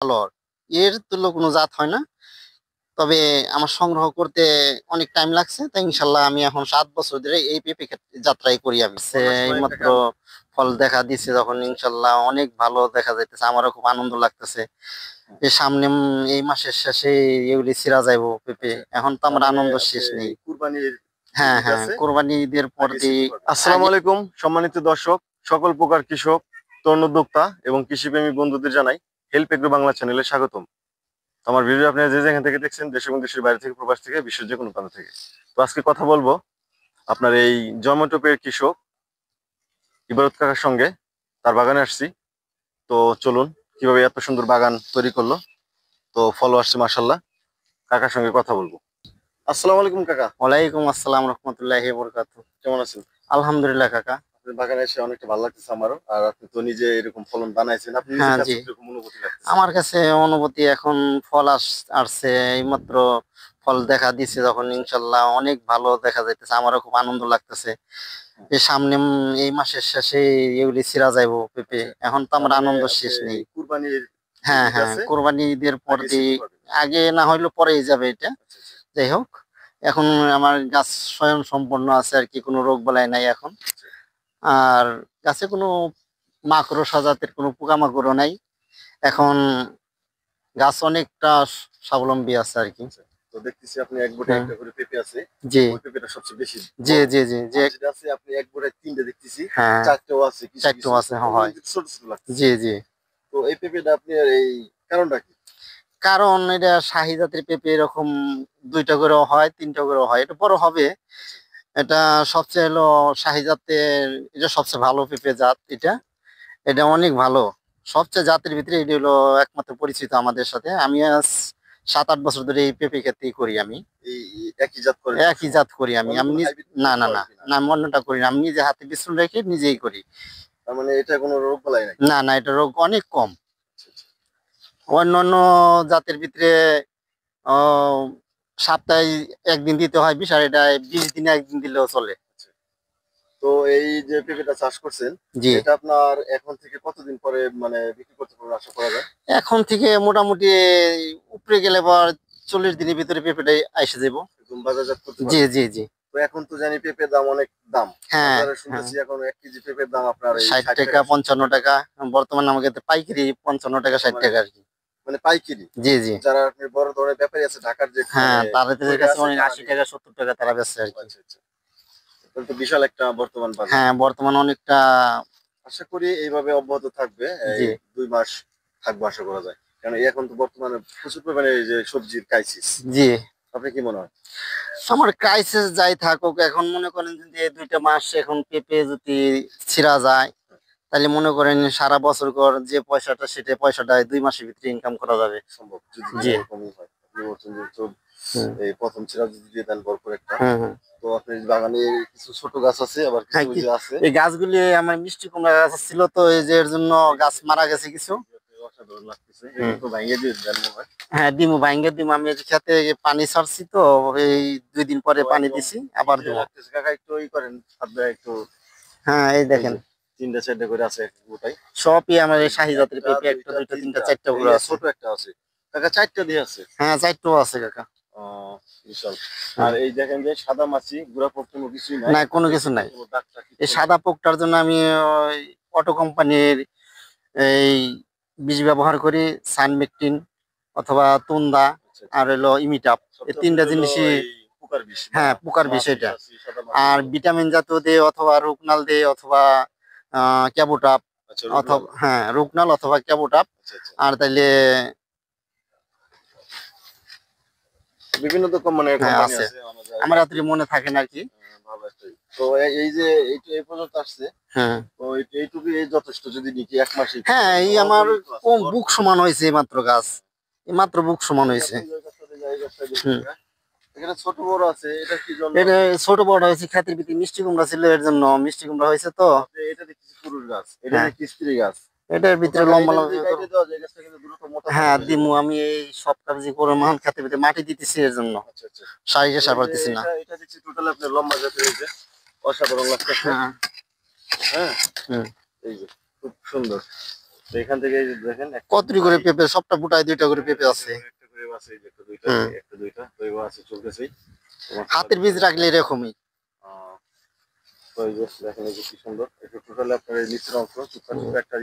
ভালো। এর তুল্য কোনো জাত হয় না। তবে আমার সংগ্রহ করতে অনেক টাইম লাগছে। তাই ইনশাআল্লাহ আমি এখন ৭ বছর ধরে এই পেঁপে যাত্রাই করি আমি। অনেক সময় এইমাত্র কাকা। ফল দেখা দিচ্ছে যখন আচ্ছা, আচ্ছা। ইনশাআল্লাহ অনেক ভালো দেখা যাইতেছে। আমারও খুব আনন্দ লাগতেছে। হ্যাঁ, যে সামনে এই মাসের শেষে এগুলি ছিঁড়া যাইবো পেঁপে। আচ্ছা। এখন তো তার আমার মানে আনন্দ আপনি শেষ নেই। এই কুরবানির যে হ্যাঁ, ঈদ হ্যাঁ, আছে কোরবানি ঈদের পর আগে দিয়ে ছিঁড়তে পারবেন। আসসালামু আগে আলাইকুম সম্মানিত দর্শক, সকল প্রকার কৃষক, তরুণ উদ্যোক্তা এবং কৃষিপ্রেমী বন্ধুদের জানাই হেল্প এগ্রো বাংলা চ্যানেলে স্বাগতম। তো আমার ভিডিও আপনারা যে যেখান থেকে দেখছেন, দেশ এবং দেশের বাইরে থেকে, প্রবাস থেকে, বিশ্বের যে কোনো প্রান্ত থেকে। তো আজকে কথা বলবো আপনার এই জমেটোপের কৃষক ইবারত কাকার সঙ্গে। তার বাগানে আসছি। তো চলুন কিভাবে এত সুন্দর বাগান তৈরি করলো। তো ফলো আসছে মাশাল্লাহ। কাকার সঙ্গে কথা বলবো। আসসালামু আলাইকুম কাকা। ওয়ালাইকুম আসসালাম রহমতুল্লাহি বরকাতু। কেমন আছেন? আলহামদুলিল্লাহ কাকা। আপনার বাগানে এসে অনেকটা ভালো লাগতেছে আমারও। আর আপনি তো নিজে এরকম ফলন বানাইছেন, আপনি নিজের হ্যাঁ, কাছে জি। কিরকম অনুভূতি লাগতেছে? আমার কাছে অনুভূতি এখন ফল আসছে এইমাত্র ফল দেখা দিচ্ছে যখন ইনশাল্লাহ অনেক ভালো দেখা যাইতেছে। আমারও খুব আনন্দ লাগতেছে। হ্যাঁ, যে সামনে এই মাসের শেষে এগুলি ছিঁড়া যাইবো পেঁপে। আচ্ছা। এখন তো তার আমার মানে আনন্দ আপনি শেষ নেই। এই কুরবানির যে হ্যাঁ, ঈদ হ্যাঁ, আছে কোরবানি ঈদের পর আগে দিয়ে ছিঁড়তে পারবেন। আগে না হইলেও পরেই যাবে এটা। আচ্ছা, আচ্ছা, যাই হোক, এখন আমার গাছ স্বয়ং সম্পূর্ণ আছে আর কি, কোনো রোগ বালাই নাই এখন। আচ্ছা, আর গাছে কোনো মাকড়সা জাতের কোনো পোকামাকড়ও নাই এখন। গাছ অনেকটা স্বাবলম্বী আছে আর কি। আচ্ছা। তো দেখতেছি আপনি এক বোটে হ্যাঁ, একটা করে পেঁপে আছে। জি, ওই পেঁপেটা সবচেয়ে বেশি জি, বড়। জি, জি, যে আর যেটা আছে আপনি এক বোটায় ৩ টে দেখতেছি। হ্যাঁ, ৪ টেও আছে কিছু, ৪ কিছু। আছে ওগুলো হয়। কিন্তু ছোট, ছোট লাগতেছে। জি, জি। তো এই পেঁপেটা আপনি আর এই কারণটা কি? কারণ এটা শাহী জাতের পেঁপে এরকম ২ টা করেও হয়, ৩ টা করেও হয়। এটা বড় হবে। আচ্ছা, এটা সবচেয়ে হলো শাহী জাতের, এটা সবচেয়ে ভালো পেঁপে জাত এটা। এটা অনেক ভালো। সবচেয়ে জাতের ভিতরে এটি হলো একমাত্র পরিচিত আমাদের সাথে। আমি আজ ৭-৮ বছর ধরে এই পেঁপে খেতেই করি আমি। এই একই জাত করেন একই সবসময়? জাত করি আমি। অন্য আমি কোনো নিজ হাইব্রিড না, পেঁপে না, করেন না, কিনা? না, আমি অন্যটা করি না। আমি নিজে হাতে বিচুন রেখে নিজেই করি। তার মানে এটা কোনো রোগ বালাই নাই? না, না, এটা রোগ অনেক কম। আচ্ছা, আচ্ছা, অন্যান্য জাতের ভিতরে অ সপ্তাহে ১ দিন দিতে হয় বিষ, আর এটা ২০ দিনে ১ দিন দিলেও চলে। আচ্ছা। তো এই যে পেঁপেটা চাষ করছেন, জি। এটা আপনার এখন থেকে কতদিন পরে মানে বিক্রি করতে পারবেন আশা করা যায়? এখন থেকে মোটামুটি উপরে গেলে পর ৪০ দিনের ভিতরে পেঁপেটাই আইসা যাবো। একদম বাজারজাত করতে জি, পারবেন? জি, জি। তো এখন তো জানি পেঁপের দাম অনেক দাম। হ্যাঁ, বাজারে হ্যাঁ। শুনতেছি এখন ১ কেজি পেঁপের দাম আপনার এই ৳৬০, ৳৬০ ৳৫৫। বর্তমানে আমাকে তো পাইকারি ৳৫৫, মানে ৳৬০ আরকি। মানে পাইকারি। জি, জি। যারা আপনি বড় ধরনের ব্যাপারী আছে ঢাকার যে মানে হ্যাঁ, তাদের উপরে কাছে আছে অনেক তারা নিয়ে ৳৮০, যায়। ৳৭০ তারা বেচে আরকি। আচ্ছা, আচ্ছা। তাহলে তো বিশাল একটা বর্তমান বাজার। হ্যাঁ, বর্তমানে অনেকটা। আশা করি এইভাবে অব্যাহত থাকবে। এই জি, ২ মাস থাকবে আশা করা যায়। কারণ এখন তো বর্তমানে প্রচুর পরিমাণে এই যে সবজির ক্রাইসিস। জি। আপনার কি মনে হয়? আমার ক্রাইসিস যাই থাকুক, এখন মনে করেন যদি এই ২ টা মাস এখন পেঁপে যদি ছিঁড়া যায়, তাহলে মনে করেন সারা বছর পর যে পয়সাটা, সেটা পয়সাটা ২ মাসের ভিতরে ইনকাম করা যাবে। সম্ভব যদি জি। এরকমই হয়। আপনি বলছেন যে হুম, এই ১ম ছিড়া যদি দিয়ে দেন ভরপুর একটা। হুম, হুম। তো আপনার বাগানে কিছু ছোট গাছ আছে আবার কিছু হ্যাঁ, ওই কি যে আছে। এই গাছগুলি আমার মিষ্টি কুমড়া গাছ ছিল, তো এই যে এর জন্য এই গাছ গাছটা মারা দেখতে গেছে কিছু। অসাধারণ লাগতেছে। হুম। এগুলো তো ভাইঙ্গা দিয়ে দেন মনে হয়। হ্যাঁ, দিমু ভাইঙ্গা দিমু। আমি এই যে খেতে পানি ছাড়ছি, তো এই ২ দিন পরে তো পানি একদম দিছি, আবার হিটে দেবো। লাগতেছে। কাকা একটু করেন, হাত দেয় একটু। হ্যাঁ, এই এই দেখেন। যে ৩ টা ৪ টা করে আছে গোটাই। সবই আমার এই এই যে শাহি জাতের ১ টা পেঁপে, ২ একটা, টা ২টা, ৩ ৩টা, টা। ৪টা এই করে যে আছে। ছোট একটা আছে। কাকা ৪ টা দিয়ে আছে। হ্যাঁ, ৪টাও আছে কাকা। ও বিশাল। আর হুম। এই দেখেন যে সাদা মাছি, গুড়া পোকা কোনো কিছুই নাই। না, কোনো কিছু দেখতেছেন নাই। কোনো দাগ-টাগ এই কিচ্ছু নাই। সাদা পোকটার জন্য আমি ওই অটো কোম্পানির এই বীজ ব্যবহার করি, সানমেকটিন অথবা তুন্দা, আচ্ছা, আচ্ছা। আর হলো ইমিটাপ। এই সবচেয়ে ৩ টা অসুবিধা হলো জিনিসই। এই পোকার বিষ বা হ্যাঁ, পোকার বিষ এটা। মাছি-টাছি, সাদা মাছি আর এগুলো। ভিটামিন জাতীয় দেই অথবা রুকনাল দেই অথবা ক্যাবোটাপ, আচ্ছা রুগনাল। অথবা হ্যাঁ, রুকনাল অথবা ক্যাবোটাপ। আচ্ছা, আচ্ছা। আর তাইলে বিভিন্ন রকম মানে হ্যাঁ, কোম্পানি আছে। আছে আমাদের আমার এতটি মনে থাকে না আরকি। ভালো একটাই। তো এই যে এই পর্যন্ত আসছে, হ্যাঁ। তো এইটুকুই যথেষ্ট যদি নিকি ১ মাসেই হ্যাঁ, এই আমার অগণিত আছে, বুক ভরপুর। সমান হইছে এইমাত্র গাছ। এইমাত্র বুক সমান এই যে হইছে। আপনি যে গাছটাতে যাই গাছটা দেখি হুম। এখানে ছোট বড় আছে, এটা কি জন্য এটা আপনি? ছোট বড় হয়েছে ক্ষেতের ভিতরে মিষ্টি কুমড়া ছিল, এর জন্য মিষ্টি কুমড়া হয়েছে তো। ও আপনি এটা দেখতেছি পুরুষ গাছ, এটা হ্যাঁ, দেখছি স্ত্রী গাছ। এটার তো ভিতরে কাকা লম্বা এটা যদি লম্বা কাইটে দেওয়া যায় এই গাছটা কিন্তু দ্রুত মোটা তাজা হ্যাঁ, হয়ে যাবে। দিমু। আমি এই সব কাজই করে মাহন খেতে পেতে মাটি দিতেছি এর জন্য। আচ্ছা, আচ্ছা। সারিকে তো সার এই যে পারতেছি না। এটা দেখছি টোটাল আপনার লম্বা জাতের এই যে অসাধারণ লাগতেছে। হ্যাঁ। হ্যাঁ, হুম। এই যে খুব সুন্দর। তো এখান থেকে এই যে দেখেন কতটি করে পেঁপে, সবটা বুটায় 2টা করে পেঁপে আছে। একটা করে আছে, এই যে একটা দুইটা, হুম। একটা দুইটা তো এগুলো আছে চলতেছেই। হাতের বীজ রাখলে এরকমই। তো এই যে দেখেন এই যে কি সুন্দর, এটা টোটালি আপনার এই নিচের অংশ চুপটা চুপটা একটা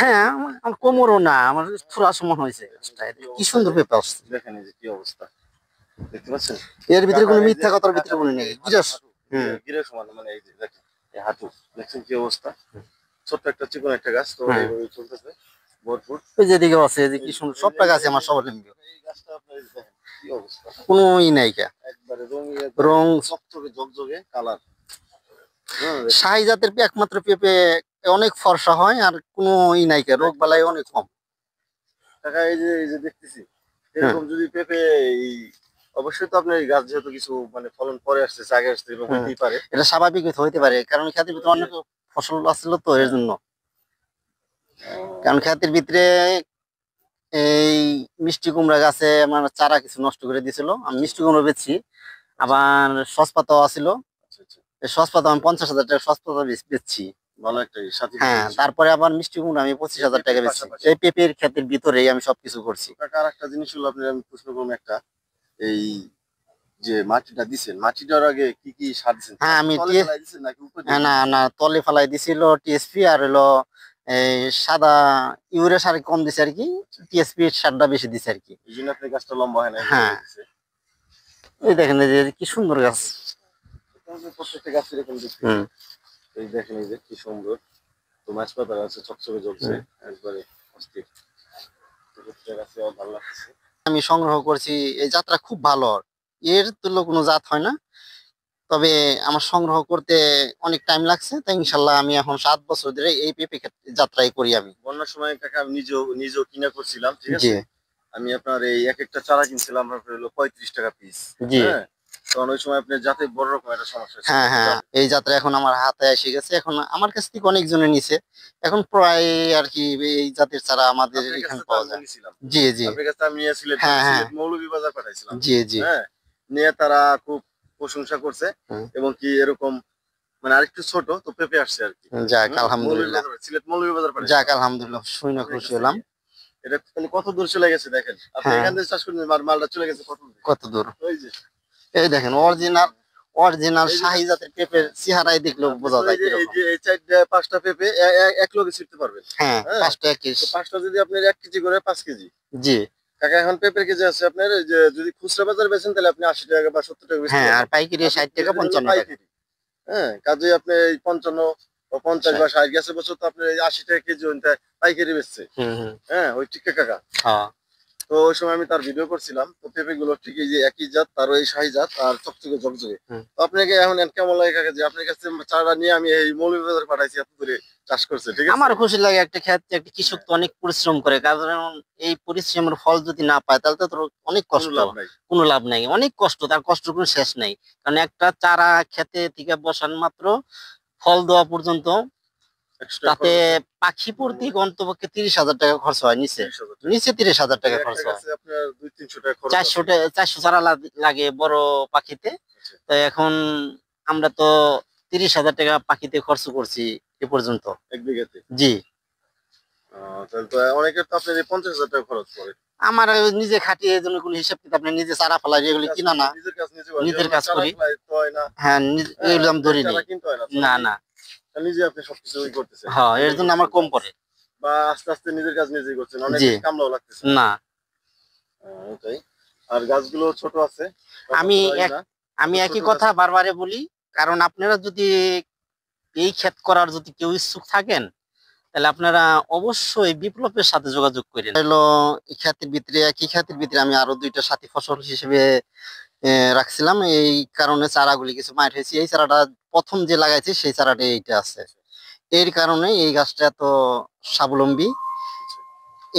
হ্যাঁ, আমার কোমরও না, আমার পুরা সমান হয়েছে গাছটা। কি সুন্দর পেঁপে আসছে। দেখেন এই যে কি অবস্থা, দেখতে পাচ্ছেন? এর ভিতরে কোনো কাকার এই যে মিথ্যা কথার ভিতরে কাকার কোনো এই যে নেই, গিরাস। হাঁটু, হুম। গিরের সমান, মানে এই যে দেখেন এই হাঁটু, দেখছেন কি অবস্থা? ছোট্ট একটা চিকন একটা গাছ, তো হ্যাঁ, এইভাবে চলতেছে ভরপুর। ওই যে এদিকে আছে, এই যে কি এই সুন্দর, এই সবটা এই গাছে এই আমার সবার লিম্ব, এই গাছটা আপনার এই যে দেখেন কি অবস্থা, কোনো ই নাই কে। একবারে রঙি, একবারে রং চকচকে ঝকঝকে কালার। শাহী জাতের একমাত্র পেঁপে অনেক ফর্সা হয়, আর কোনো ই নাই কে, রোগ বালাই অনেক কম। কাকা এই যে দেখতেছি হ্যাঁ, এরকম যদি পেঁপে এই, অবশ্যই তো আপনার এই গাছ যেহেতু কিছু মানে ফলন পরে আসতেছে, আগে আসতে এরকম হ্যাঁ, হইতেই পারে। এটা স্বাভাবিক হইতে পারে, কারণ খেতের ভিতরে অনেক ফসল আসছিল তো এর হ্যাঁ। জন্য। কারণ খেতের ভিতরে এই মিষ্টি কুমড়া গাছে আমার চারা কিছু নষ্ট করে দিয়েছিল, আমি মিষ্টি কুমড়া বেচছি। আবার সসপাতাও আছিল, আচ্ছা আচ্ছা, এই সসপাতা আমি 50,000 টাকা সসপাতা বেচছি। ভালো একটা সাথী হ্যাঁ, ফসল ছিল। তারপরে আবার মিষ্টি কুমড়া আমি 25,000 টাকা পেঁপের বেচছি। পাশাপাশি এই পেঁপের ক্ষেতের ভিতরেই আমি সবকিছু করছি। কাকা আর একটা জিনিস হলো, আপনি আমি প্রশ্ন করবো একটা, এই যে মাটিটা দিছেন, মাটিটার আগে কি কি সার দিছেন? হ্যাঁ, আমি তলে ফেলাই দিছেন নাকি উপরে দিয়ে না দিছেন? না, তলে ফেলাই দিছিল টিএসপি, আর হলো এই সাদা ইউরিয়া সার কম দিছে আর কি, টিএসপি সারটা বেশি দিছে আর কি। এই জন্য আপনার গাছটা লম্বা হয় না, এভাবে হ্যাঁ, হয়ে গেছে। এই দেখেন এই যে কি সুন্দর গাছ। তাহলে প্রত্যেকটা গাছ এরকম দেখতে। হুম। এই দেখেন এই যে কি সুন্দর, তো মাছ পাতা আছে চকচকে জ্বলছে, একবারে অস্থির। তো প্রত্যেকটা গাছে আমার ভালো লাগছে। আমি সংগ্রহ করছি, এই জাতটা খুব ভালো, এর তুল্য কোনো জাত হয় না। তবে আমার সংগ্রহ করতে অনেক টাইম লাগছে, তাই ইনশাল্লাহ আমি এখন 7 বছর ধরে এই পেঁপে যাত্রাই করি আমি। বন্যার সময় কাকা আমি নিজেও কিনা করছিলাম, ঠিক জি, আছে? আমি আপনার এই এক একটা চারা কিনছিলাম আপনার হলো 35 টাকা পিস। জি। হ্যাঁ, তখন ওই সময় আপনার যাতে বড় রকম একটা সমস্যা ছিল, হ্যাঁ, হ্যাঁ, জানেন। এই যাত্রা এখন আমার হাতে এসে গেছে, এখন আমার কাছ থেকে অনেকজনে নিছে। এখন প্রায় আর কি এই জাতের চারা আমাদের আপনার এখানে কাছে তো পাওয়া আমি যায়। নিয়েছিলাম, জি, জি। আপনার কাছে আমি নিয়ে হ্যাঁ, হ্যাঁ। সিলেট মৌলভীবাজার পাঠাইছিলাম। জি, জি। হ্যাঁ, নিয়ে তারা খুব প্রশংসা করছে, হুম, এবং কি এরকম মানে আরেকটু ছোট তো পেঁপে আসছে আর কি। যাক আলহামদুলিল্লাহ। সিলেট মৌলভীবাজার যাক পাঠাইছিলাম আলহামদুলিল্লাহ, শুনে আপনার খুশি কাছে হলাম। নিয়ে। এটা তাহলে কত দূর চলে গেছে দেখেন, আপনি হ্যাঁ, এখান থেকে চাষ করেন, মালটা চলে গেছে কত দূর? কত দূর। ওই যে এই দেখেন অরিজিনাল, অরিজিনাল এই যে শাহী জাতের পেঁপের চেহারাই দেখলেও আপনি বোঝা তো যায় কিরকম। এই 4-5টা পেঁপে এক লোকে ছিঁড়তে পারবেন। হ্যাঁ, হ্যাঁ, 5টা 21। তো 5টা যদি আপনার 1 কেজি করে 5 কেজি। জি। কাকা এখন পেঁপের কেজি আছে আপনার, এই যে যদি খুচরা বাজার বেচেন তাহলে আপনি 80 টাকা বা 70 টাকা বেচতে হ্যাঁ, আর পারবেন। পাইকারি আপনি 60 টাকা বেচবেন হলো 55 টাকা। পাইকারি। হ্যাঁ, কাজে আপনি এই 55 বা 50 বা 60 গেছে বছর তো আপনি এই 80 টাকা কেজি ওইটা পাইকারি বেচছে। হুম, হুম। হ্যাঁ, ওই টিক্কা কাকা। হ্যাঁ, তো ওই সময় আমি তার ভিডিও করছিলাম, তো পেঁপে গুলো ঠিক এই যে একই জাত, তারও এই শাহী জাত আর চকচকে ঝকঝকে। হুম। তো আপনাকে এখন কেমন লাগে কাকা যে আপনার কাছে চারা নিয়ে আমি এই মৌলভীবাজার পাঠাইছি, এত দূরে চাষ করছে, ঠিক আছে? আমার খুশি লাগে, একটা ক্ষেত্রে একটা কৃষক তো অনেক পরিশ্রম করে, কারণ এই পরিশ্রমের ফল যদি না পায় তাহলে তো তোর অনেক কোনো কষ্ট, লাভ নাই। কোনো লাভ নাই, অনেক কষ্ট, তার কষ্টের কোনো শেষ নাই। কারণ একটা চারা খেতে থেকে বসান মাত্র ফল দেওয়া পর্যন্ত, 100 টাকা তাতে খরচ আছে, পাখি প্রতি অন্তপক্ষে 30,000 টাকা খরচ হয়, নিচে 30,000 টাকা। নিচে 30,000 টাকা এই খরচ একটা হয়। গাছে আপনার 200-300 টাকা খরচ 400 আছে। টাকা, 400 চারা লাগে বড় পাখিতে। আচ্ছা, তো এখন আমরা তো 30,000 টাকা পাখিতে খরচ করছি এ পর্যন্ত। 1 বিঘাতে। জি। তাহলে তো অনেকের তো আপনার এই 50,000 টাকা খরচ পড়ে। আমার নিজে খাটিয়ে, এই জন্য কোনো হিসাব কিতাব নেই, নিজে চারা ফেলাই, এগুলি কিনা না, নিজের কাজ নিজে করেন। নিজের যেমন কাজ চারা করি। ফেলাইতে হয় না। হ্যাঁ, হ্যাঁ, এগুলো আমি ধরি চারা নেই। কিনতে হয় না। না, না। নিজে আপনি সবকিছু করতেছেন। হ্যাঁ, এর নিজেই জন্য আমার করছেন কম কাজ। পড়ে। বা আস্তে আস্তে নিজের কাজ নিজেই করছেন। অনেক জি। বেশি কামলাও লাগতেছে না। না, ওটাই। আর গাছগুলো ছোট আছে। আমি অতটাই এক না। আমি ছোট একই ছোট গাছ। কথা বারবারে বলি, কারণ আপনারা যদি এই ক্ষেত করার যদি কেউ ইচ্ছুক থাকেন, তাহলে আপনারা অবশ্যই বিপ্লবের সাথে যোগাযোগ করেন। হলো এই খ্যাতির ভিতরে, একই খ্যাতির ভিতরে আমি আরো 2টা সাথী ফসল হিসেবে রাখছিলাম, এই কারণে চারাগুলি কিছু মাইট হয়েছে। এই চারাটা প্রথম যে লাগাইছি সেই চারাটা এইটা আছে, এর কারণে এই গাছটা এত স্বাবলম্বী, আচ্ছা।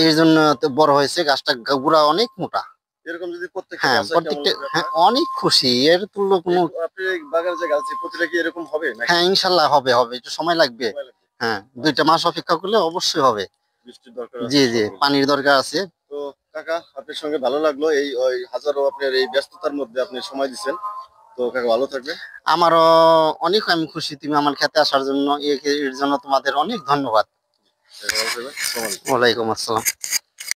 এর জন্য এত বড় হয়েছে। গাছটা গুড়া অনেক মোটা। এরকম যদি প্রত্যেকটা হ্যাঁ, গাছ হয় কেমন প্রত্যেকটা, লাগবে হ্যাঁ, আপনার? অনেক খুশি, এর তুল্য এই কোনো। আপনি এই বাগানে যে গাছ আছে প্রতিটা কি এরকম হবে নাকি? হ্যাঁ, ইনশাল্লাহ হবে, হবে, একটু সময় লাগবে। সময় লাগবে? হ্যাঁ, 2টা মাস অপেক্ষা করলে অবশ্যই হবে। বৃষ্টির দরকার জি, আছে জি, সব মিলে। পানির দরকার আছে। তো কাকা আপনার সঙ্গে ভালো লাগলো, এই ওই হাজারো আপনার এই ব্যস্ততার মধ্যে আপনি সময় দিচ্ছেন। তো কাকা ভালো থাকবেন। আমারও অনেক, আমি খুশি তুমি আমার খেতে আসার জন্য, এর জন্য তোমাদের অনেক ধন্যবাদ। ভালো থাকবেন। আসসালামু আলাইকুম। ওয়ালাইকুম আসসালাম।